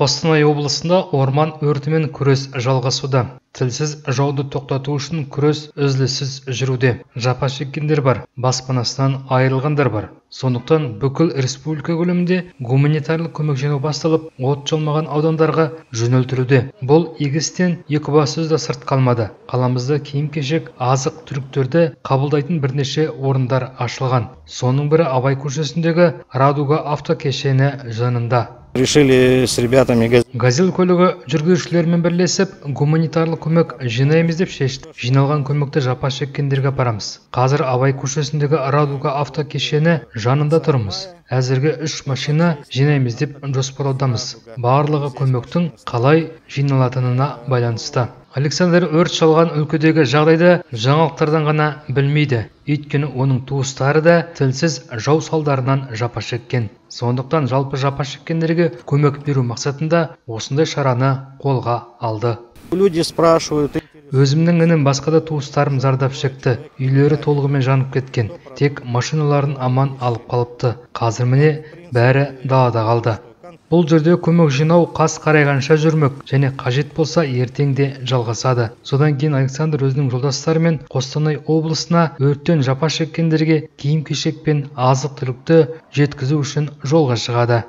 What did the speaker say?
Қостанай облысында орман өртімен күрес жалғасуда. Тілсіз жауды тоқтату үшін күрес үзіліссіз жүруде. Жапа шеккендер бар, баспанасынан айырылғандар бар. Сондықтан бүкіл республика көлемінде гуманитарлық көмек жинау басталып, от жалмаған аудандарға жөнелтілуде. Бұл егістен Екібастұз да сырт қалмады. Қаламызда киім-кешек, азық-түліктерді қабылдайтын бірнеше орындар ашылған. Соның бірі Абай көшесіндегі Радуга автокешені жанында. Решили с ребятами Газель көлігі жүргізушілермен бірлесіп, гуманитарлық көмек жинаймыз деп шешті. Жиналған көмекті жапа шеккендерге апарамыз. Қазір Абай көшесіндегі Радуга автокешені жанында тұрмыз. Әзірге 3 машина жинаймыз деп жоспарлаудамыз. Барлығы көмектің қалай жиналатынына байланысты. Александр өрт шалған өлкедегі жағдайды жаңалықтардан ғана білмейді. Өйткені оның туыстары да тілсіз жау салдарынан жапа шеккен. Сондықтан жалпы жапа шеккендерге көмек беру мақсатында осындай шараны қолға алды. Люди спрашивают. Өзімнің інім басқа да туыстарым зардап шекті. Үйлері толығымен жанып кеткен. Тек машиналарын аман алып қалыпты. Қазір міне бәрі далада қалды. Бұл жерде көмек жинау қас қарайғанша жүрмек және қажет болса ертең де жалғасады. Содан кейін Александр өзінің жолдастарымен Қостанай облысына өрттен жапа шеккендерге киім-кешек пен азық-түлікті жеткізу үшін жолға шығады.